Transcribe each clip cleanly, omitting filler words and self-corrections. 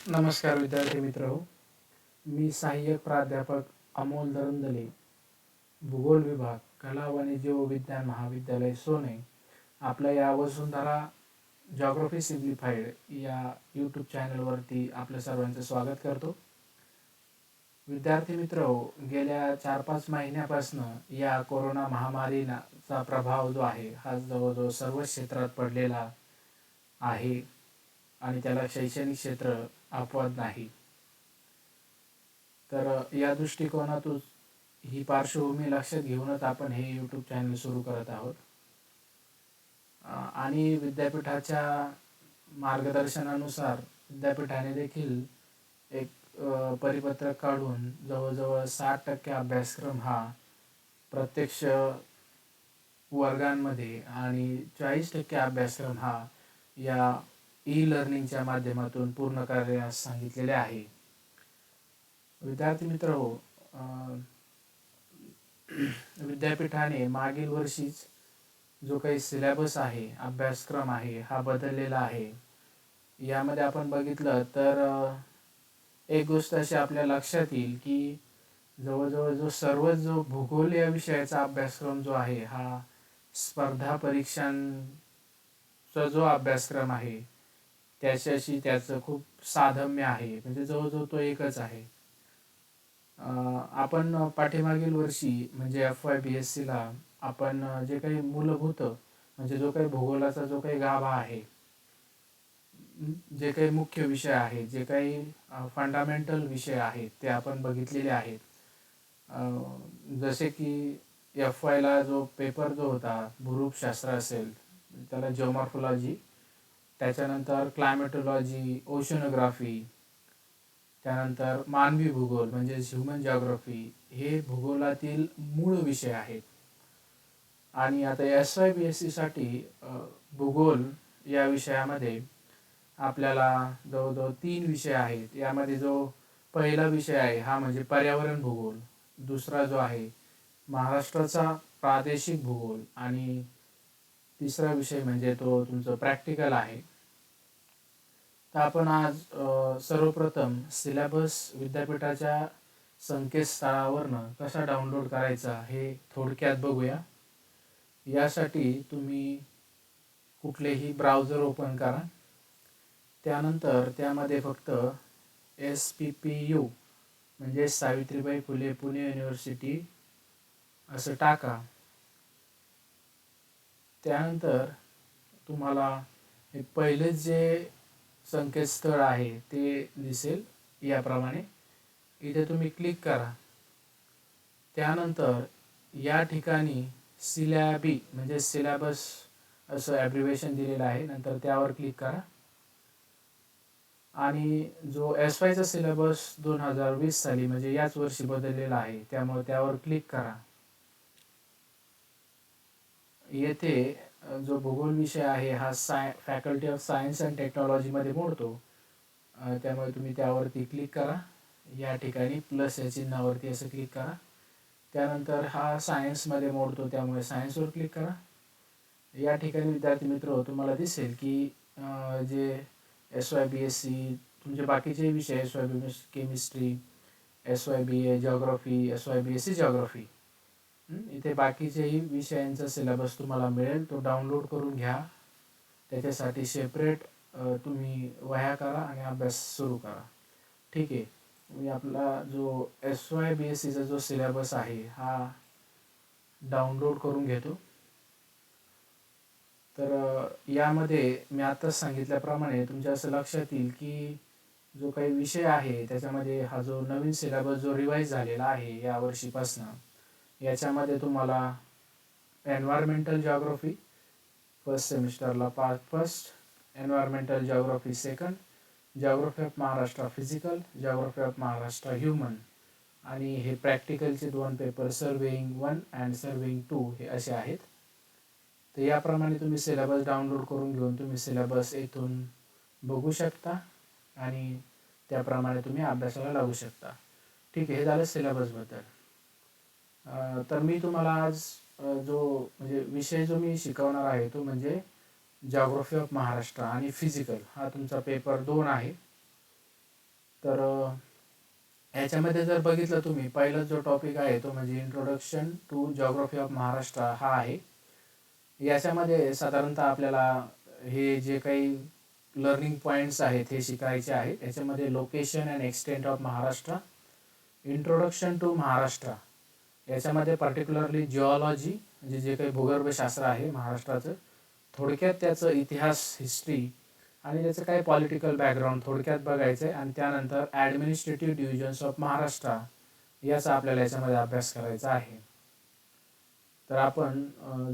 नमस्कार विद्यार्थी मित्र हो. मी सहाय्यक प्राध्यापक अमोल दरंदले, भूगोल विभाग, कला वाणिज्य व विज्ञान महाविद्यालय सोने. आपल्या या वसुंधरा जॉग्रफी सिम्प्लिफाईड या यूट्यूब चॅनलवरती आपल्या सर्वांचं स्वागत करतो. विद्यार्थी मित्र हो, गेल्या 4-5 महिन्यापासून या कोरोना महामारीचा प्रभाव जो आहे हा जवळजवळ सर्व क्षेत्रात पडलेला आहे आणि त्याला शैक्षणिक क्षेत्र अपवाद नाही. तर या दृष्टिकोनातून ही पार्श्वभूमी लक्षात घेऊनच आपण हे यूट्यूब चॅनल सुरू करत आहोत. आणि विद्यापीठाच्या मार्गदर्शनानुसार विद्यापीठाने देखील एक परिपत्रक काढून जवळजवळ 60% अभ्यासक्रम हा प्रत्यक्ष वर्गांमध्ये आणि 40% अभ्यासक्रम हा या ई-लर्निंगच्या माध्यमातून पूर्ण करण्यास सांगितलेले आहे. विद्यार्थी मित्र हो, विद्यापीठाने मागील वर्षीच जो काही सिलेबस आहे, अभ्यासक्रम आहे, हा बदललेला आहे. यामध्ये आपण बघितलं तर एक गोष्ट अशी आपल्या लक्षात येईल की जवळजवळ जो भूगोल या विषयाचा अभ्यासक्रम जो आहे हा स्पर्धा परीक्षांचा जो अभ्यासक्रम आहे त्याच्याशी त्याचं खूप साधम्य आहे, म्हणजे जवळजवळ तो एकच आहे. आपण पाठीमागील वर्षी म्हणजे FY-BScला आपण जे काही मूलभूत म्हणजे जो काही भूगोलाचा जो काही गाभा आहे, जे काही मुख्य विषय आहे, जे काही फंडामेंटल विषय आहेत ते आपण बघितलेले आहेत. जसे की FYला जो पेपर जो होता भूरूपशास्त्र असेल त्याला जिओमॉर्फॉलॉजी, त्याच्यानंतर क्लायमेटोलॉजी, ओशनोग्राफी, त्यानंतर मानवी भूगोल म्हणजे ह्युमन जिओग्राफी, हे भूगोलातील मूळ विषय आहेत. आणि आता SY-BScसाठी भूगोल या विषयामध्ये आपल्याला जवळजवळ 3 विषय आहेत. यामध्ये जो पहिला विषय आहे हा म्हणजे पर्यावरण भूगोल, दुसरा जो आहे महाराष्ट्राचा प्रादेशिक भूगोल आणि तिसरा विषय म्हणजे तो तुमचं प्रॅक्टिकल आहे. तर आपण आज सर्वप्रथम सिलेबस विद्यापीठाच्या संकेतस्थळावरनं कसा डाउनलोड करायचा हे थोडक्यात बघूया. यासाठी तुम्ही कुठलेही ब्राउझर ओपन करा. त्यानंतर त्यामध्ये फक्त SPPU म्हणजे सावित्रीबाई फुले पुणे युनिव्हर्सिटी असं टाका. त्यानंतर तुम्हाला एक पहिलेच जे संकेतस्थळ आहे ते दिसेल याप्रमाणे. इथे तुम्ही क्लिक करा. त्यानंतर या ठिकाणी सिलॅबी म्हणजे सिलेबस असं ॲब्रिव्हिएशन दिलेलं आहे, नंतर त्यावर क्लिक करा. आणि जो SYचा सिलेबस 2020 साली म्हणजे याच वर्षी बदललेला आहे, त्यामुळे त्यावर क्लिक करा. येथे जो भूगोल विषय आहे हा फॅकल्टी ऑफ सायन्स अँड टेक्नॉलॉजीमध्ये मोडतो, त्यामुळे तुम्ही त्यावरती क्लिक करा. या ठिकाणी प्लस या चिन्हावरती असं क्लिक करा. त्यानंतर हा सायन्समध्ये मोडतो, त्यामुळे सायन्सवर क्लिक करा. या ठिकाणी विद्यार्थी मित्र तुम्हाला दिसेल की जे SY-BSc तुमचे बाकीचे विषय SY-BSc chemistry, SY-BA geography, SY-BSc geography, इथे बाकीचेही विषयांचा सिलेबस तुम्हाला मिळेल. तो डाउनलोड करून घ्या. त्याच्यासाठी सेपरेट तुम्ही वह्या करा आणि अभ्यास सुरू करा. ठीक आहे. मी आपला जो SY-BScचा जो सिलेबस आहे हा डाउनलोड करून घेतो. तर यामध्ये मी आत्ताच सांगितल्याप्रमाणे तुमच्या असं लक्षात येईल की जो काही विषय आहे त्याच्यामध्ये हा जो नवीन सिलेबस जो रिवाईज झालेला आहे या वर्षीपासून, याच्यामध्ये तुम्हाला एन्व्हायरमेंटल जिओग्राफी फर्स्ट सेमिस्टरला part first, environmental geography second, geography of Maharashtra physical, geography of Maharashtra human, आणि हे प्रॅक्टिकलचे 2 पेपर सर्वेइंग 1 अँड सर्वेइंग 2 हे असे आहेत. तर याप्रमाणे तुम्ही सिलेबस डाउनलोड करून घेऊन तुम्ही सिलेबस येथून बघू शकता आणि त्याप्रमाणे तुम्ही अभ्यासाला लागू शकता. ठीक आहे, हे झालं सिलेबसबद्दल. तर मी तुम्हाला आज जो म्हणजे विषय जो मी शिकवणार आहे तो म्हणजे जिओग्राफी ऑफ महाराष्ट्र आणि फिजिकल, हा तुमचा पेपर 2 आहे. तर याच्यामध्ये जर बघितलं तुम्ही, पहिला जो टॉपिक आहे तो म्हणजे introduction to geography of Maharashtra हा आहे. याच्यामध्ये साधारणतः आपल्याला हे जे काही लर्निंग पॉईंट्स आहेत हे शिकायचे आहेत. याच्यामध्ये location and extent of Maharashtra, introduction to Maharashtra, याच्यामध्ये पर्टिक्युलरली जिओलॉजी म्हणजे जे काही भूगर्भशास्त्र आहे महाराष्ट्राचं, थोडक्यात त्याचं इतिहास, हिस्ट्री आणि त्याचं काही पॉलिटिकल बॅकग्राऊंड थोडक्यात बघायचं आहे. आणि त्यानंतर ॲडमिनिस्ट्रेटिव्ह डिव्हिजन्स ऑफ महाराष्ट्र याचा आपल्याला याच्यामध्ये अभ्यास करायचा आहे. तर आपण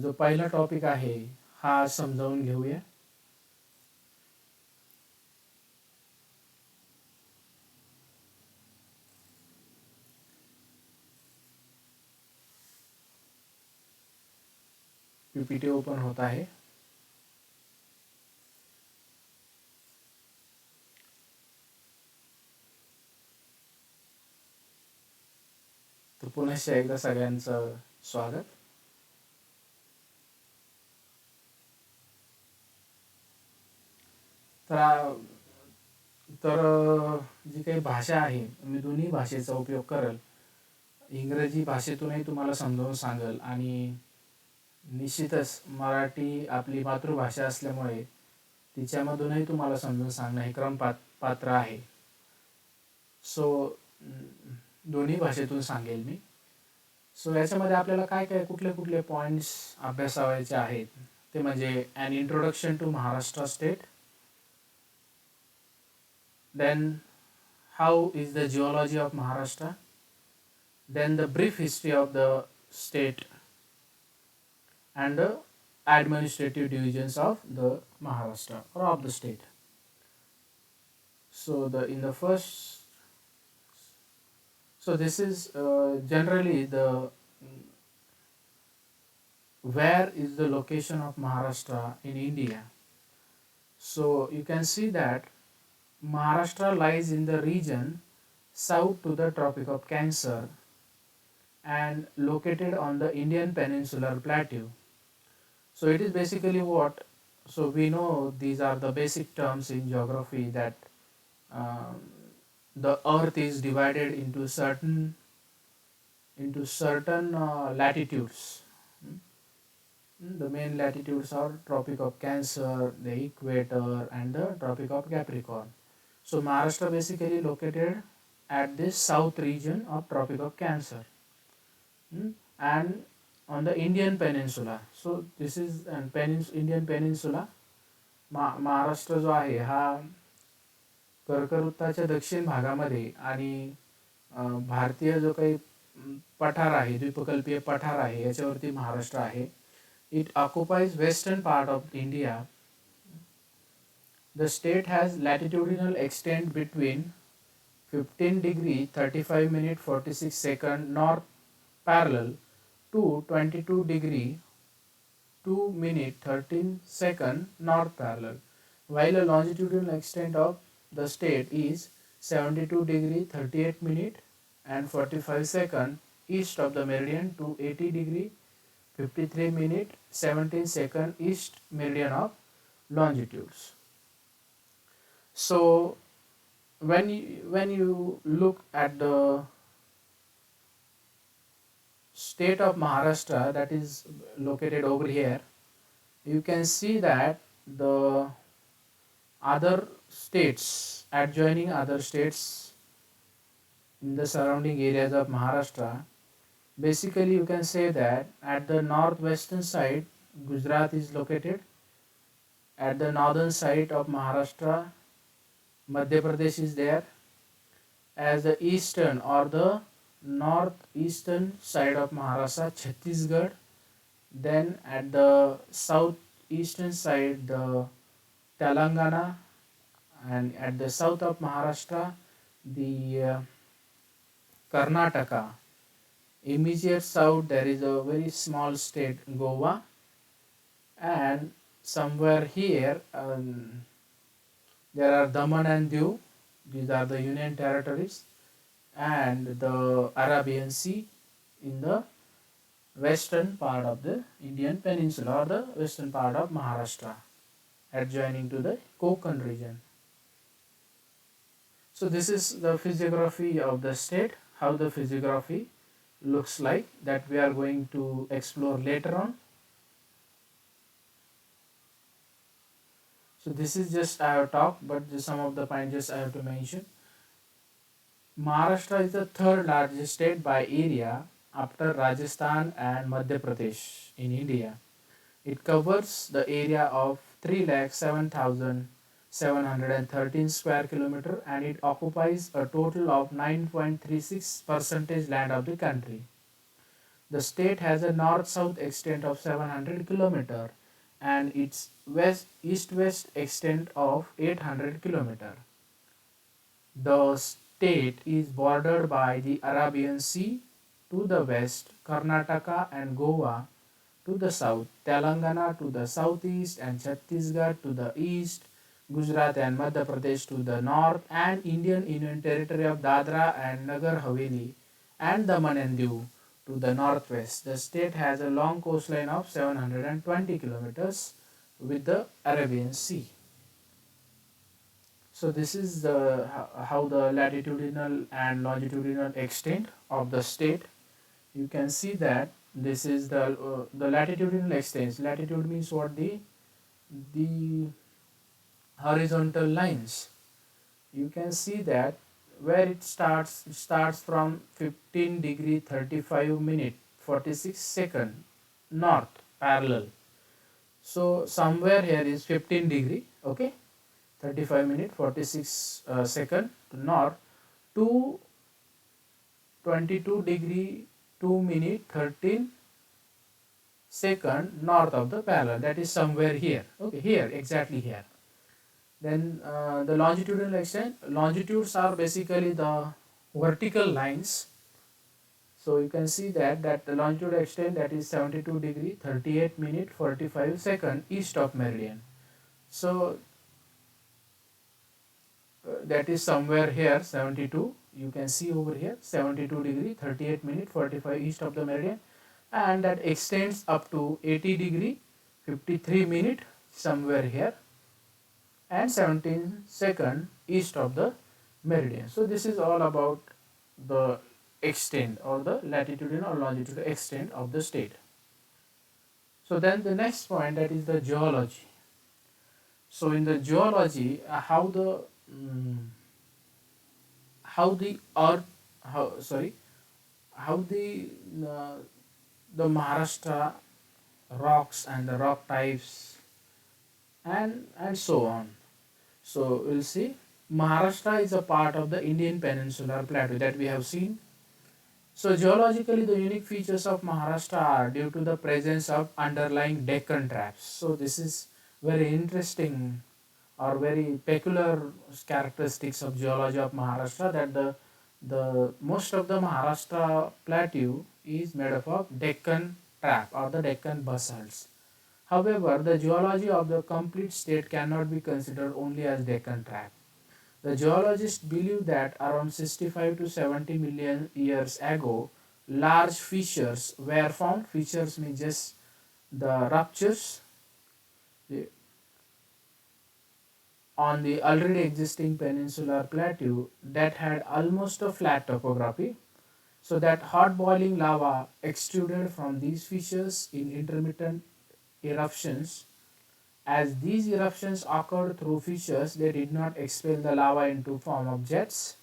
जो पहिला टॉपिक आहे हा समजावून घेऊया. पीपीटी ओपन होत आहे. तर पुनश्च एकदा सगळ्यांचं स्वागत. तर जी काही भाषा आहे मी दोन्ही भाषेचा उपयोग करेल. इंग्रजी भाषेतूनही तुम्हाला समजावून सांगेल आणि निश्चितच मराठी आपली मातृभाषा असल्यामुळे तिच्यामधूनही तुम्हाला समजून सांगणं हे पात्र आहे. सो दोन्ही भाषेतून सांगेल मी. सो याच्यामध्ये आपल्याला काय काय कुठले कुठले पॉईंट्स अभ्यासावायचे आहेत ते म्हणजे an introduction to Maharashtra state, then how is the geology of Maharashtra, then the brief history of the state and the administrative divisions of the Maharashtra or of the state. So this is generally the where is the location of Maharashtra in India. So you can see that Maharashtra lies in the region south to the Tropic of Cancer and located on the Indian peninsular plateau. So it is basically what, so we know these are the basic terms in geography that the earth is divided into certain latitudes. The main latitudes are Tropic of Cancer, the Equator and the Tropic of Capricorn. So Maharashtra basically located at this south region of Tropic of Cancer and on the Indian peninsula. So this is an Indian peninsula. Maharashtra जो आहे हा कर्कवृत्ताच्या दक्षिण भागामध्ये आणि भारतीय जो काही पठार आहे, द्वीपकल्पीय पठार आहे, याच्यावरती महाराष्ट्र आहे. It occupies western part of India. The state has latitudinal extent between 15 degree 35 minute 46 second north parallel to 22 degree 2 minute 13 second north parallel, while the longitudinal extent of the state is 72 degree 38 minute and 45 second east of the meridian to 80 degree 53 minute 17 second east meridian of longitudes. So when you look at the state of Maharashtra that is located over here, you can see that the other states, adjoining other states in the surrounding areas of Maharashtra, basically you can say that at the northwestern side Gujarat is located, at the northern side of Maharashtra Madhya Pradesh is there, as the eastern or the northeastern side of Maharashtra Chhattisgarh, then at the southeastern side the Telangana, and at the south of Maharashtra the Karnataka. Immediate south there is a very small state Goa, and somewhere here there are Daman and Diu, these are the union territories, and the Arabian Sea in the western part of the Indian peninsula or the western part of Maharashtra adjoining to the Konkan region. So this is the physiography of the state, how the physiography looks like, that we are going to explore later on. So this is just I have talked, but just some of the points just I have to mention. Maharashtra is the third largest state by area after Rajasthan and Madhya Pradesh in India. It covers the area of 3,07,713 square kilometer, and it occupies a total of 9.36% land of the country. The state has a north-south extent of 700 kilometer and its east-west extent of 800 kilometer. The state is bordered by the Arabian Sea to the west, Karnataka and Goa to the south, Telangana to the southeast, and Chhattisgarh to the east, Gujarat and Madhya Pradesh to the north, and Indian Union Territory of Dadra and Nagar Haveli and Daman and Diu to the northwest. The state has a long coastline of 720 kilometers with the Arabian Sea. So this is how the latitudinal and longitudinal extent of the state. You can see that this is the latitudinal extent. Latitude means what? The horizontal lines. You can see that where it starts from 15 degree 35 minute 46 second north parallel. So somewhere here is 15 degree, okay, 35 minute 46 second north to 22 degree 2 minute 13 second north of the parallel, that is somewhere here, okay, here, exactly here. Then the longitudinal extent, longitudes are basically the vertical lines. So you can see that the longitude extent, that is 72 degree 38 minute 45 second east of meridian. So that is somewhere here 72, you can see over here 72 degree 38 minute 45 east of the meridian, and that extends up to 80 degree 53 minute somewhere here and 17 second east of the meridian. So this is all about the extent or the latitudinal or longitudinal extent of the state. So then the next point, that is the geology. So in the geology, how the earth, how the Maharashtra rocks and the rock types and so on. So we'll see. Maharashtra is a part of the Indian peninsular plateau that we have seen. So geologically, the unique features of Maharashtra are due to the presence of underlying Deccan traps. So this is very interesting or very peculiar characteristics of geology of Maharashtra, that the most of the Maharashtra plateau is made up of Deccan trap or the Deccan basalts. However, the geology of the complete state cannot be considered only as Deccan trap. The geologists believe that around 65 to 70 million years ago, large fissures were found. Fissures means just the ruptures on the already existing peninsular plateau that had almost a flat topography. So that hot boiling lava extruded from these fissures in intermittent eruptions. As these eruptions occurred through fissures, they did not expel the lava into form of jets.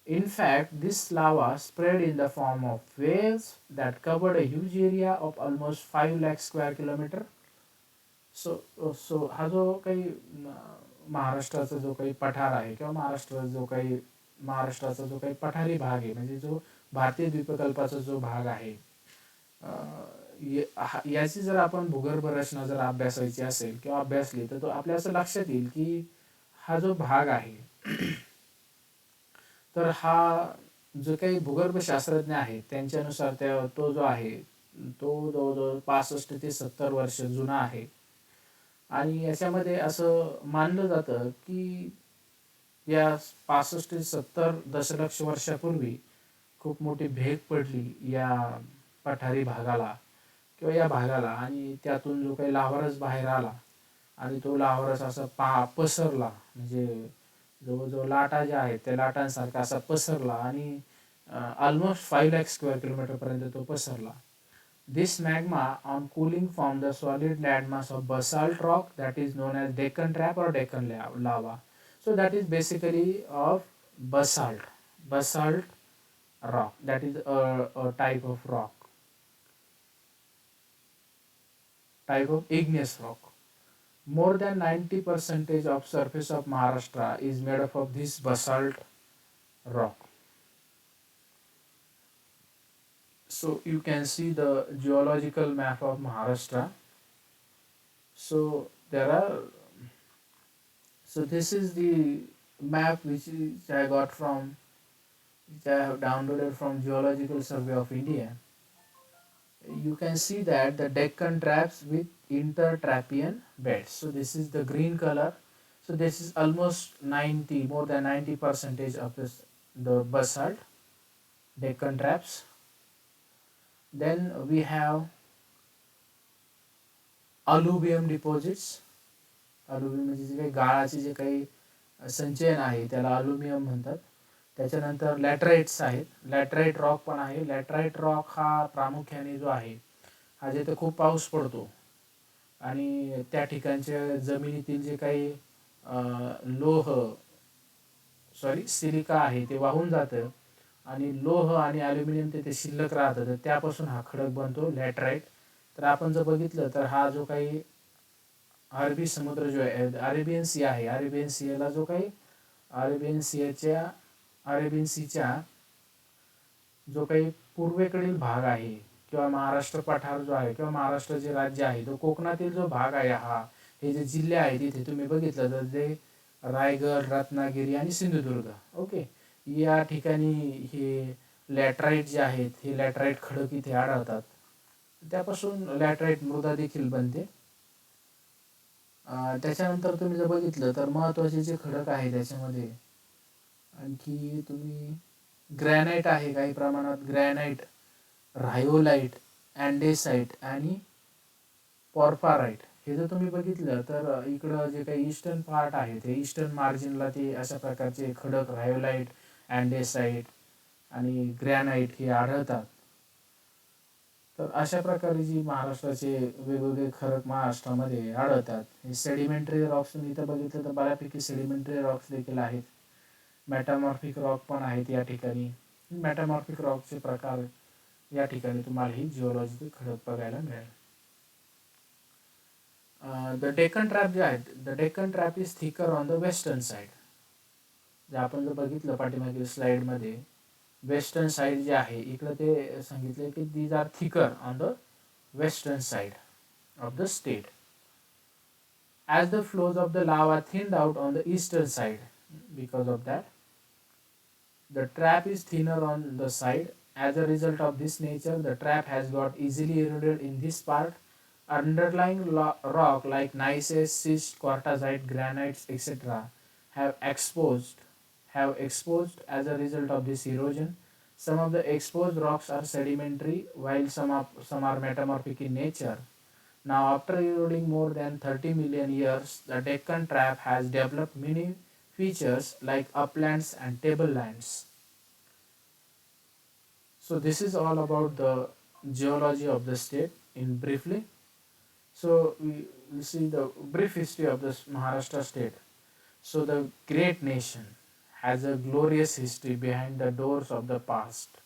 In fact, this lava spread in the form of waves that covered a huge area of almost 5 lakh square kilometer. सो हा जो काही महाराष्ट्राचा जो काही पठार आहे किंवा महाराष्ट्राचा जो काही पठारी भाग आहे, म्हणजे जो भारतीय द्वीपकल्पाचा जो भाग आहे, याची जर आपण भूगर्भ रचना जर अभ्यासायची असेल किंवा अभ्यासली, तर तो आपल्या असं लक्षात येईल की हा जो भाग आहे, तर हा जो काही भूगर्भशास्त्रज्ञ आहेत त्यांच्यानुसार तो जो आहे तो जवळजवळ 65 ते 70 वर्ष जुना आहे. आणि याच्यामध्ये असं मानलं जातं की या 65 ते 70 दशलक्ष वर्षापूर्वी खूप मोठी भेग पडली या पठारी भागाला किंवा या भागाला, आणि त्यातून जो काही लाव्हारस बाहेर आला आणि तो लाव्हारस असा पसरला, म्हणजे जवळजवळ लाटा ज्या आहेत त्या लाटांसारखा असा पसरला आणि ऑलमोस्ट 5 लाख स्क्वेअर किलोमीटरपर्यंत तो पसरला. This magma on cooling formed the solid landmass of basalt rock that is known as Deccan Trap or Deccan lava. So that is basically of basalt. Basalt rock. That is a type of rock. Type of igneous rock. More than 90% of surface of Maharashtra is made up of this basalt rock. So you can see the geological map of Maharashtra. So there are, so this is the map which I got from, which I have downloaded from Geological Survey of India. You can see that the Deccan traps with intertrapian beds. So this is the green color. So this is almost 90, more than 90 percentage of the basalt Deccan traps. Then we have alluvium deposits. alluvium म्हणजे जे काही गाळाचे जे काही संचयन आहे त्याला aluminium म्हणतात. त्याच्यानंतर लॅटराइट्स आहेत. Laterite rock पण आहे. लॅटराइट रॉक हा प्रामुख्याने जो आहे हा जिथे खूप पाऊस पडतो आणि त्या ठिकाणच्या जमिनीतील जे काही सिलिका आहे ते वाहून जातं आणि लोह आणि ॲल्युमिनियम तिथे शिल्लक राहतं, तर त्यापासून हा खडक बनतो लॅटराइट. तर आपण जर बघितलं तर हा जो काही अरबी समुद्र जो आहे, अरेबियन सी आहे, अरेबियन सीला जो काही अरेबियन सीच्या जो काही पूर्वेकडील भाग आहे किंवा महाराष्ट्र पठार जो आहे किंवा महाराष्ट्र जे राज्य आहे तो कोकणातील जो भाग आहे, हा हे जे जिल्हे आहेत तिथे तुम्ही बघितलं तर ते रायगड, रत्नागिरी आणि सिंधुदुर्ग, ओके, या ठिकाणी हे लॅटराइट जे आहेत हे लॅटराइट खडक इथे आढळतात. त्यापासून लॅटराइट मृदा देखील बनते. त्याच्यानंतर तुम्ही जर बघितलं तर महत्त्वाचे जे खडक आहे त्याच्यामध्ये आणखी तुम्ही ग्रॅनाइट आहे, काही प्रमाणात ग्रॅनाइट, रायोलाइट, अँडेसाइट आणि पॉर्फाराइट. हे जर तुम्ही बघितलं तर इकडं जे काही ईस्टर्न पार्ट आहे ते ईस्टर्न मार्जिनला ते अशा प्रकारचे खडक रायोलाइट, अँडेसाइट आणि ग्रॅनाइट हे आढळतात. तर अशा प्रकारे जी महाराष्ट्राचे वेगवेगळे खडक महाराष्ट्रामध्ये आढळतात. हे सेडिमेंटरी रॉक्स तुम्ही इथं बघितलं तर बऱ्यापैकी सेडिमेंटरी रॉक्स देखील आहेत. मेटामॉर्फिक रॉक पण आहेत या ठिकाणी. मेटामॉर्फिक रॉकचे प्रकार या ठिकाणी तुम्हाला ही जिओलॉजिकल खडक बघायला मिळेल. द डेक्कन ट्रॅप जे आहेत, the Deccan trap is thicker on the western side. जे आपण जर बघितलं पाठीमागील स्लाइडमध्ये वेस्टर्न साईड जे आहे इकडं ते सांगितले की these are thicker on the western side of the state. As the flows of the lava thinned out on the eastern side, because of that, the trap is thinner on the side. As a result of this nature, the trap has got easily eroded in this part. Underlying rock like gneiss, schist, quartzite, granites, etc. have exposed as a result of this erosion. Some of the exposed rocks are sedimentary, while some are metamorphic in nature. Now, after eroding more than 30 million years, the Deccan Trap has developed many features like uplands and tablelands. So this is all about the geology of the state in briefly. So we will see the brief history of this Maharashtra state. So the great nation has a glorious history behind the doors of the past.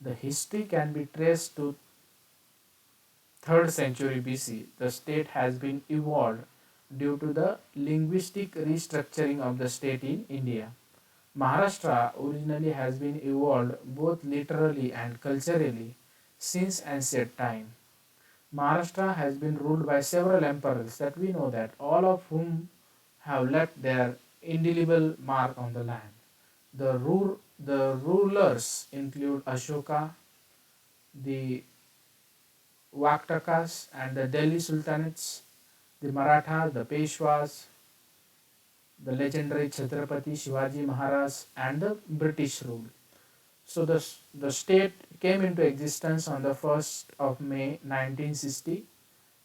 The history can be traced to 3rd century BC. The state has been evolved due to the linguistic restructuring of the state in India. Maharashtra originally has been evolved both literally and culturally since ancient time. Maharashtra has been ruled by several emperors that we know that, all of whom have left their indelible mark on the land. The rulers include Ashoka, the Vaktakas and the Delhi Sultanates, the Marathas, the Peshwas, the legendary Chhatrapati Shivaji Maharaj, and the British rule. So the state came into existence on the 1st of May 1960.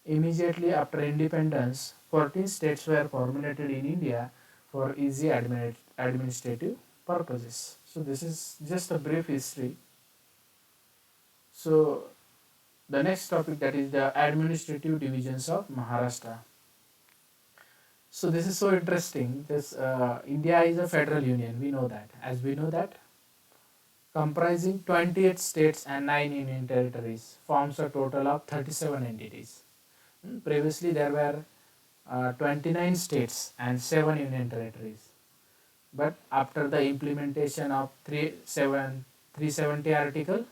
Immediately after independence, 14 states were formulated in India for easy administrative purposes. So this is just a brief history. So the next topic, that is the administrative divisions of Maharashtra. So this is so interesting. This India is a federal union. We know that. As we know that, comprising 28 states and 9 union territories, forms a total of 37 entities. Previously, there were 29 states and 7 union territories. But after the implementation of 370 article,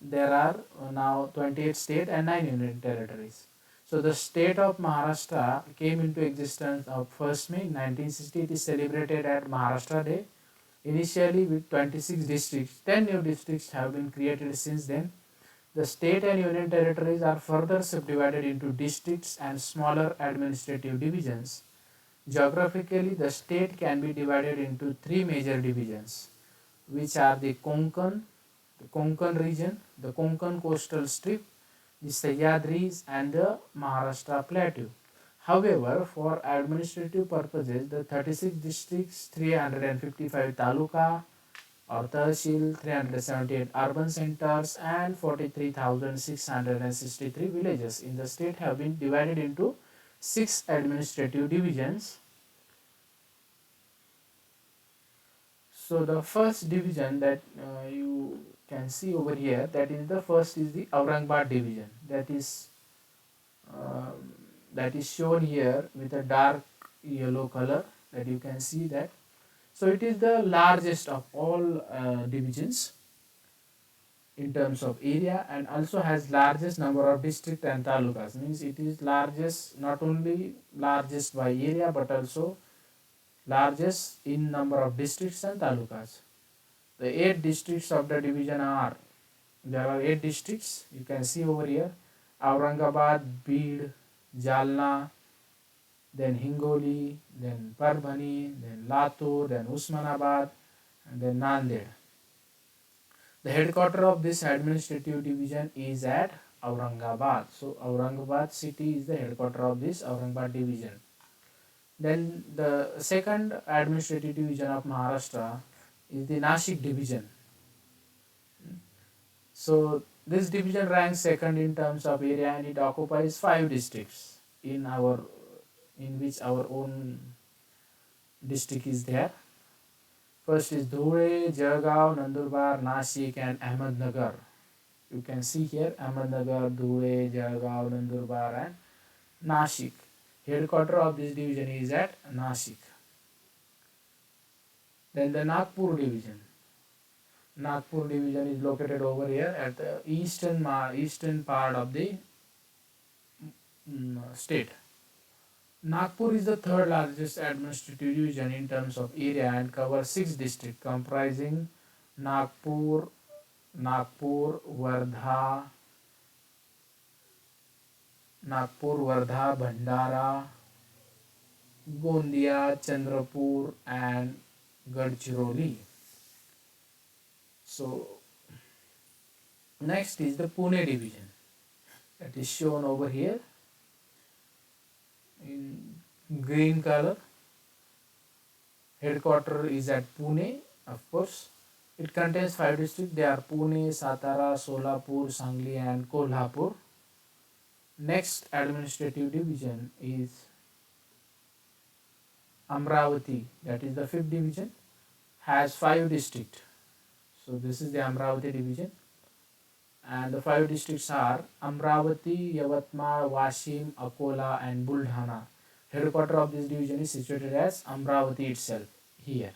there are now 28 state and 9 union territories. So the state of Maharashtra came into existence of 1st May 1960. It is celebrated at Maharashtra Day. Initially with 26 districts, 10 new districts have been created since then. The state and union territories are further subdivided into districts and smaller administrative divisions. Geographically, the state can be divided into 3 major divisions, which are the Konkan region, the Konkan coastal strip, the Sahyadris, and the Maharashtra Plateau. However, for administrative purposes, the 36 districts, 355 taluka or tahsil, 378 urban centers, and 43,663 villages in the state have been divided into 6 administrative divisions. So the first division that you can see over here, that is the first is the Aurangabad division, uh, that is shown here with a dark yellow color, that you can see that. So it is the largest of all divisions in terms of area, and also has largest number of district and talukas. Means it is largest, not only largest by area but also largest in number of districts and talukas. The 8 districts of the division are, there are 8 districts you can see over here: Aurangabad, Beed, Jalna, then Hingoli, then Parbhani, then Latur, then Usmanabad, and then Nanded. The headquarters of this administrative division is at Aurangabad. So Aurangabad city is the headquarters of this Aurangabad division. Then the second administrative division of Maharashtra is the Nashik division. So this division ranks second in terms of area, and it occupies 5 districts in which our own district is there. First is Dhule, Jalgaon, Nandurbar, Nashik, and Ahmednagar. You can see here Ahmednagar, Dhule, Jalgaon, Nandurbar, and Nashik. Headquarters of this division is at Nashik. Then the Nagpur division. Nagpur division is located over here at the eastern part of the state. Nagpur is the third largest administrative division in terms of area and covers 6 districts comprising Nagpur, Wardha, Bhandara, Gondia, Chandrapur, and Gadchiroli. So next is the Pune division, that is shown over here in green color. Headquarters is at Pune, of course. It contains 5 districts. They are Pune, Satara, Solapur, Sangli, and Kolhapur. Next administrative division is Amravati, that is the 5th division, has 5 districts. So this is the Amravati division, and the 5 districts are Amravati, Yavatmal, Washim, Akola, and Buldhana. Headquarters of this division is situated as Amravati itself here.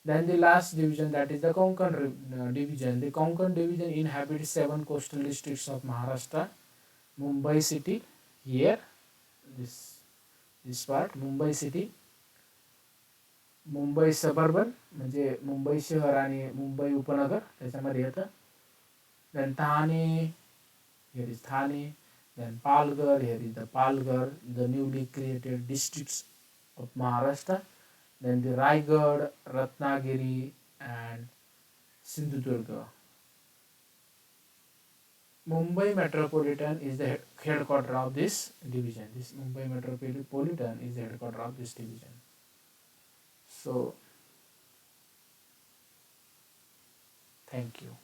Then the last division, that is the Konkan division. The Konkan division inhabits 7 coastal districts of Maharashtra. Mumbai city here, this part, Mumbai city, Mumbai suburban म्हणजे मुंबई शहर आणि मुंबई उपनगर त्याच्यामध्ये येतं. Then Thane, here is Thane. Then Palghar, here is the Palghar, the newly created districts of Maharashtra. Then the Raigad, Ratnagiri, and Sindhudurga. Mumbai Metropolitan is the headquarter of this division. This Mumbai Metropolitan is the headquarter of this division. So, thank you.